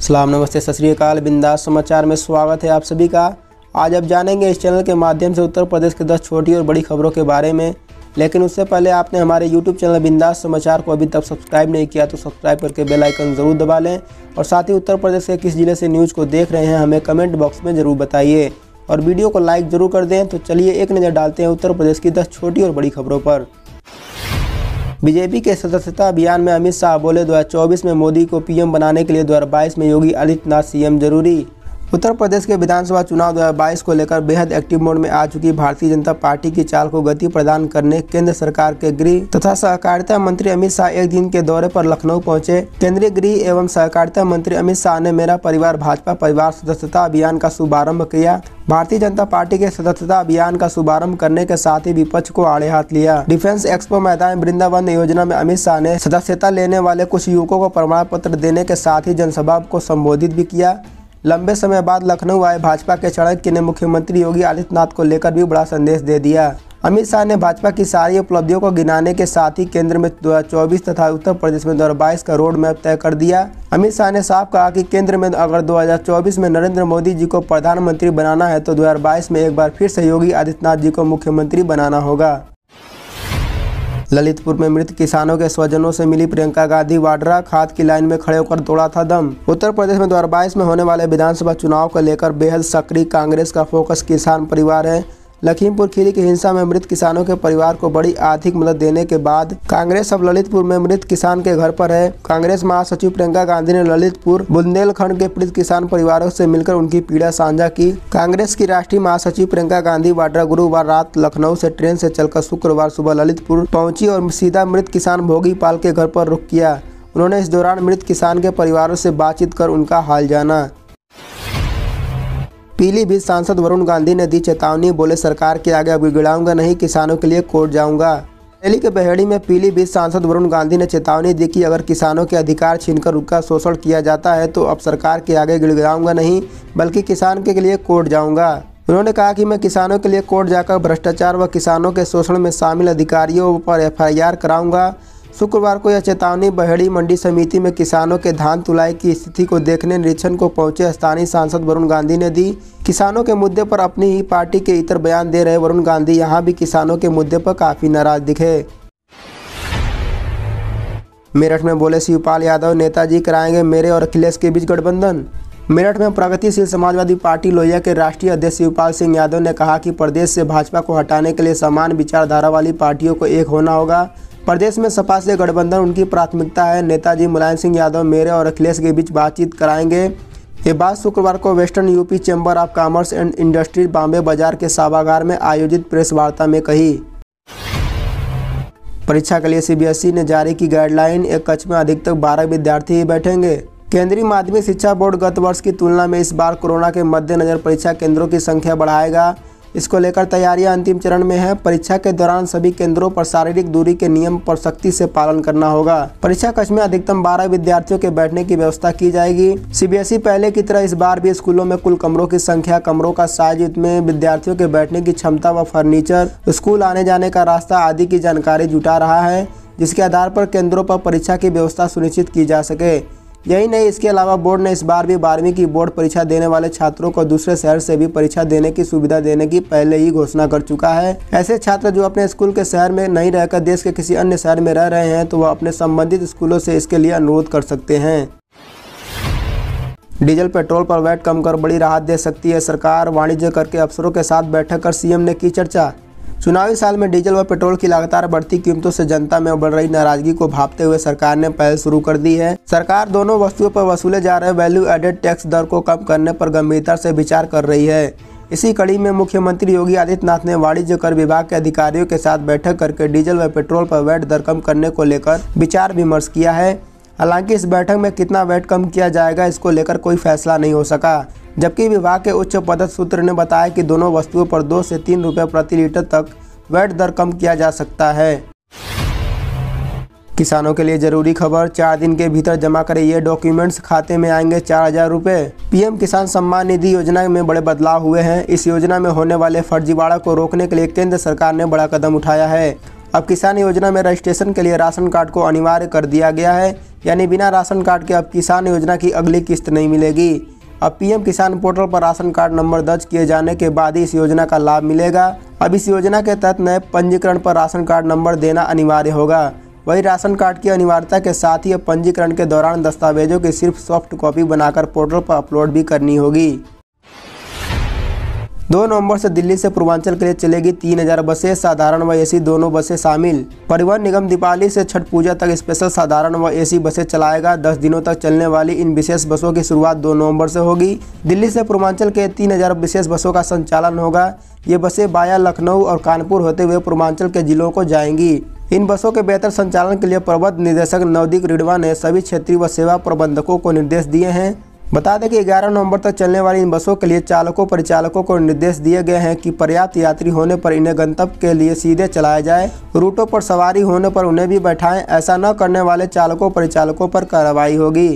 सलाम, नमस्ते, सत श्री अकाल। बिंदास समाचार में स्वागत है आप सभी का। आज आप जानेंगे इस चैनल के माध्यम से उत्तर प्रदेश के 10 छोटी और बड़ी खबरों के बारे में। लेकिन उससे पहले आपने हमारे YouTube चैनल बिंदास समाचार को अभी तक सब्सक्राइब नहीं किया तो सब्सक्राइब करके बेल आइकन ज़रूर दबा लें। और साथ ही उत्तर प्रदेश के किस जिले से न्यूज़ को देख रहे हैं हमें कमेंट बॉक्स में ज़रूर बताइए और वीडियो को लाइक ज़रूर कर दें। तो चलिए एक नज़र डालते हैं उत्तर प्रदेश की 10 छोटी और बड़ी खबरों पर। बीजेपी के सदस्यता अभियान में अमित शाह बोले 2024 में मोदी को पीएम बनाने के लिए 2022 में योगी आदित्यनाथ सीएम जरूरी। उत्तर प्रदेश के विधानसभा चुनाव 2022 को लेकर बेहद एक्टिव मोड में आ चुकी भारतीय जनता पार्टी की चाल को गति प्रदान करने केंद्र सरकार के गृह तथा सहकारिता मंत्री अमित शाह एक दिन के दौरे पर लखनऊ पहुंचे। केंद्रीय गृह एवं सहकारिता मंत्री अमित शाह ने मेरा परिवार भाजपा परिवार सदस्यता अभियान का शुभारंभ किया। भारतीय जनता पार्टी के सदस्यता अभियान का शुभारंभ करने के साथ ही विपक्ष को आड़े हाथ लिया। डिफेंस एक्सपो मैदान वृंदावन योजना में अमित शाह ने सदस्यता लेने वाले कुछ युवकों को प्रमाण पत्र देने के साथ ही जनसभा को संबोधित भी किया। लंबे समय बाद लखनऊ आए भाजपा के चाणक्य ने मुख्यमंत्री योगी आदित्यनाथ को लेकर भी बड़ा संदेश दे दिया। अमित शाह ने भाजपा की सारी उपलब्धियों को गिनाने के साथ ही केंद्र में 2024 तथा उत्तर प्रदेश में 2022 का रोड मैप तय कर दिया। अमित शाह ने साफ कहा कि केंद्र में अगर 2024 में नरेंद्र मोदी जी को प्रधानमंत्री बनाना है तो 2022 में एक बार फिर से योगी आदित्यनाथ जी को मुख्यमंत्री बनाना होगा। ललितपुर में मृत किसानों के स्वजनों से मिली प्रियंका गांधी वाड्रा, खाद की लाइन में खड़े होकर तोड़ा था दम। उत्तर प्रदेश में 2022 में होने वाले विधानसभा चुनाव को लेकर बेहद सक्रिय कांग्रेस का फोकस किसान परिवार है। लखीमपुर खीरी की हिंसा में मृत किसानों के परिवार को बड़ी आर्थिक मदद देने के बाद कांग्रेस अब ललितपुर में मृत किसान के घर पर है। कांग्रेस महासचिव प्रियंका गांधी ने ललितपुर बुंदेलखंड के मृत किसान परिवारों से मिलकर उनकी पीड़ा साझा की। कांग्रेस की राष्ट्रीय महासचिव प्रियंका गांधी वाड्रा गुरुवार रात लखनऊ से ट्रेन से चलकर शुक्रवार सुबह ललितपुर पहुंची और सीधा मृत किसान भोगी पाल के घर पर रुख किया। उन्होंने इस दौरान मृत किसान के परिवारों से बातचीत कर उनका हाल जाना। पीलीभीत सांसद वरुण गांधी ने दी चेतावनी, बोले सरकार के आगे गिड़गिड़ाऊंगा नहीं, किसानों के लिए कोर्ट जाऊंगा। दिल्ली के बहेड़ी में पीलीभीत सांसद वरुण गांधी ने चेतावनी दी कि अगर किसानों के अधिकार छीनकर उनका शोषण किया जाता है तो अब सरकार के आगे गिड़गिड़ाऊंगा नहीं बल्कि किसान के लिए कोर्ट जाऊंगा। उन्होंने कहा कि मैं किसानों के लिए कोर्ट जाकर भ्रष्टाचार व किसानों के शोषण में शामिल अधिकारियों पर FIR कराऊंगा। शुक्रवार को यह चेतावनी बहेड़ी मंडी समिति में किसानों के धान तुलाई की स्थिति को देखने निरीक्षण को पहुंचे स्थानीय सांसद वरुण गांधी ने दी। किसानों के मुद्दे पर अपनी ही पार्टी के इतर बयान दे रहे वरुण गांधी यहां भी किसानों के मुद्दे पर काफी नाराज दिखे। मेरठ में बोले शिवपाल यादव, नेताजी कराएंगे मेरे और अखिलेश के बीच गठबंधन। मेरठ में प्रगतिशील समाजवादी पार्टी लोहिया के राष्ट्रीय अध्यक्ष शिवपाल सिंह यादव ने कहा कि प्रदेश से भाजपा को हटाने के लिए समान विचारधारा वाली पार्टियों को एक होना होगा। प्रदेश में सपा से गठबंधन उनकी प्राथमिकता है। नेताजी मुलायम सिंह यादव मेरे और अखिलेश के बीच बातचीत कराएंगे। ये बात शुक्रवार को western UP chamber of commerce and industry Bombay बाजार के सभागार में आयोजित प्रेस वार्ता में कही। परीक्षा के लिए CBSE ने जारी की गाइडलाइन, एक कक्ष में अधिकतम 12 विद्यार्थी ही बैठेंगे। केंद्रीय माध्यमिक शिक्षा बोर्ड गत वर्ष की तुलना में इस बार कोरोना के मद्देनजर परीक्षा केंद्रों की संख्या बढ़ाएगा। इसको लेकर तैयारियां अंतिम चरण में है। परीक्षा के दौरान सभी केंद्रों पर शारीरिक दूरी के नियम पर सख्ती से पालन करना होगा। परीक्षा कक्ष में अधिकतम 12 विद्यार्थियों के बैठने की व्यवस्था की जाएगी। CBSE पहले की तरह इस बार भी स्कूलों में कुल कमरों की संख्या, कमरों का साइज में विद्यार्थियों के बैठने की क्षमता व फर्नीचर, स्कूल आने जाने का रास्ता आदि की जानकारी जुटा रहा है, जिसके आधार पर केंद्रों पर परीक्षा की व्यवस्था सुनिश्चित की जा सके। यही नहीं, इसके अलावा बोर्ड ने इस बार भी 12वीं की बोर्ड परीक्षा देने वाले छात्रों को दूसरे शहर से भी परीक्षा देने की सुविधा देने की पहले ही घोषणा कर चुका है। ऐसे छात्र जो अपने स्कूल के शहर में नहीं रहकर देश के किसी अन्य शहर में रह रहे हैं तो वह अपने संबंधित स्कूलों से इसके लिए अनुरोध कर सकते हैं। डीजल पेट्रोल पर वैट कम कर बड़ी राहत दे सकती है सरकार, वाणिज्य कर के अफसरों के साथ बैठक कर CM ने की चर्चा। चुनावी साल में डीजल व पेट्रोल की लगातार बढ़ती कीमतों से जनता में बढ़ रही नाराजगी को भांपते हुए सरकार ने पहल शुरू कर दी है। सरकार दोनों वस्तुओं पर वसूले जा रहे वैल्यू एडेड टैक्स दर को कम करने पर गंभीरता से विचार कर रही है। इसी कड़ी में मुख्यमंत्री योगी आदित्यनाथ ने वाणिज्य कर विभाग के अधिकारियों के साथ बैठक करके डीजल व पेट्रोल पर वैट दर कम करने को लेकर विचार विमर्श किया है। हालांकि इस बैठक में कितना वैट कम किया जाएगा इसको लेकर कोई फैसला नहीं हो सका, जबकि विभाग के उच्च पदस्थ सूत्र ने बताया कि दोनों वस्तुओं पर 2 से 3 रुपये प्रति लीटर तक वैट दर कम किया जा सकता है। किसानों के लिए जरूरी खबर, 4 दिन के भीतर जमा करें ये डॉक्यूमेंट्स, खाते में आएंगे 4000 रुपये। PM किसान सम्मान निधि योजना में बड़े बदलाव हुए हैं। इस योजना में होने वाले फर्जीवाड़ा को रोकने के लिए केंद्र सरकार ने बड़ा कदम उठाया है। अब किसान योजना में रजिस्ट्रेशन के लिए राशन कार्ड को अनिवार्य कर दिया गया है। यानी बिना राशन कार्ड के अब किसान योजना की अगली किस्त नहीं मिलेगी। अब पीएम किसान पोर्टल पर राशन कार्ड नंबर दर्ज किए जाने के बाद ही इस योजना का लाभ मिलेगा। अब इस योजना के तहत नए पंजीकरण पर राशन कार्ड नंबर देना अनिवार्य होगा। वही राशन कार्ड की अनिवार्यता के साथ ही अब पंजीकरण के दौरान दस्तावेजों की सिर्फ सॉफ्ट कॉपी बनाकर पोर्टल पर अपलोड भी करनी होगी। 2 नवंबर से दिल्ली से पूर्वांचल के लिए चलेगी 3000 बसें, साधारण व एसी दोनों बसें शामिल। परिवहन निगम दीपावली से छठ पूजा तक स्पेशल साधारण व एसी बसें चलाएगा। 10 दिनों तक चलने वाली इन विशेष बसों की शुरुआत 2 नवंबर से होगी। दिल्ली से पूर्वांचल के 3000 विशेष बसों का संचालन होगा। ये बसें वाया लखनऊ और कानपुर होते हुए पूर्वांचल के जिलों को जाएंगी। इन बसों के बेहतर संचालन के लिए प्रबंध निदेशक नवदीप रिडवा ने सभी क्षेत्रीय व सेवा प्रबंधकों को निर्देश दिए हैं। बता दें कि 11 नवंबर तक चलने वाली इन बसों के लिए चालकों परिचालकों को निर्देश दिए गए हैं कि पर्याप्त यात्री होने पर इन्हें गंतव्य के लिए सीधे चलाया जाए। रूटों पर सवारी होने पर उन्हें भी बैठाएं। ऐसा न करने वाले चालकों परिचालकों पर कार्रवाई होगी।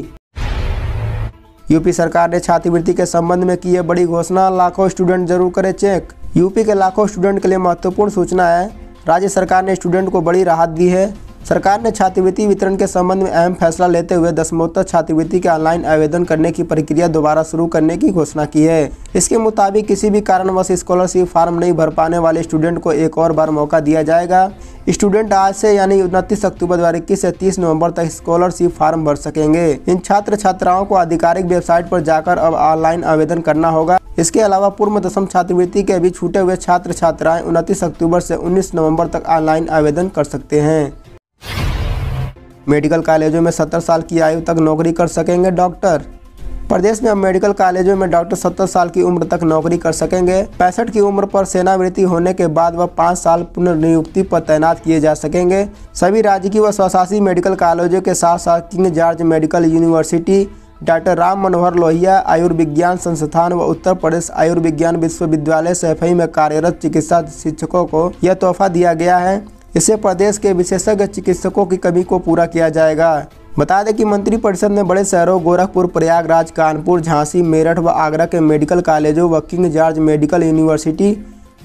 यूपी सरकार ने छात्रवृत्ति के संबंध में की है बड़ी घोषणा। लाखों स्टूडेंट जरूर करें चेक। यूपी के लाखों स्टूडेंट के लिए महत्वपूर्ण सूचना है। राज्य सरकार ने स्टूडेंट को बड़ी राहत दी है। सरकार ने छात्रवृत्ति वितरण के संबंध में अहम फैसला लेते हुए दसमोत्तर छात्रवृत्ति के ऑनलाइन आवेदन करने की प्रक्रिया दोबारा शुरू करने की घोषणा की है। इसके मुताबिक किसी भी कारणवश स्कॉलरशिप फॉर्म नहीं भर पाने वाले स्टूडेंट को एक और बार मौका दिया जाएगा। स्टूडेंट आज से यानी 29 अक्टूबर 2021 से 30 नवंबर तक स्कॉलरशिप फॉर्म भर सकेंगे। इन छात्र छात्राओं को आधिकारिक वेबसाइट पर जाकर अब ऑनलाइन आवेदन करना होगा। इसके अलावा पूर्व दसम छात्रवृत्ति के भी छूटे हुए छात्र छात्राएं 29 अक्टूबर से 19 नवंबर तक ऑनलाइन आवेदन कर सकते हैं। मेडिकल कॉलेजों में 70 साल की आयु तक नौकरी कर सकेंगे डॉक्टर। प्रदेश में अब मेडिकल कॉलेजों में डॉक्टर 70 साल की उम्र तक नौकरी कर सकेंगे। 65 की उम्र पर सेवानिवृत्ति होने के बाद वह 5 साल पुनर्नियुक्ति पर तैनात किए जा सकेंगे। सभी राजकीय व स्वशासी मेडिकल कॉलेजों के साथ साथ King George Medical University, doctor Ram Manohar Lohia आयुर्विज्ञान संस्थान व उत्तर प्रदेश आयुर्विज्ञान विश्वविद्यालय सैफई में कार्यरत चिकित्सा शिक्षकों को यह तोहफा दिया गया है। इससे प्रदेश के विशेषज्ञ चिकित्सकों की कमी को पूरा किया जाएगा। बता दें कि मंत्रिपरिषद ने बड़े शहरों गोरखपुर, प्रयागराज, कानपुर, झांसी, मेरठ व आगरा के मेडिकल कॉलेजों व King George Medical University,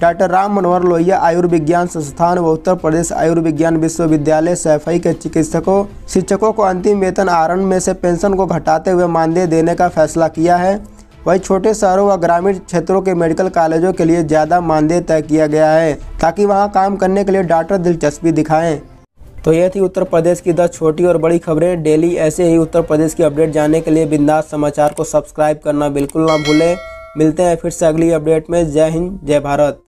doctor Ram Manohar Lohia आयुर्विज्ञान संस्थान व उत्तर प्रदेश आयुर्विज्ञान विश्वविद्यालय सैफई के चिकित्सकों शिक्षकों को अंतिम वेतन आहरण में से पेंशन को घटाते हुए मानदेय देने का फैसला किया है। वहीं छोटे शहरों व ग्रामीण क्षेत्रों के मेडिकल कॉलेजों के लिए ज़्यादा मानदेय तय किया गया है ताकि वहां काम करने के लिए डॉक्टर दिलचस्पी दिखाएं। तो ये थी उत्तर प्रदेश की 10 छोटी और बड़ी खबरें। डेली ऐसे ही उत्तर प्रदेश की अपडेट जानने के लिए बिंदास समाचार को सब्सक्राइब करना बिल्कुल ना भूलें। मिलते हैं फिर से अगली अपडेट में। जय हिंद, जय भारत।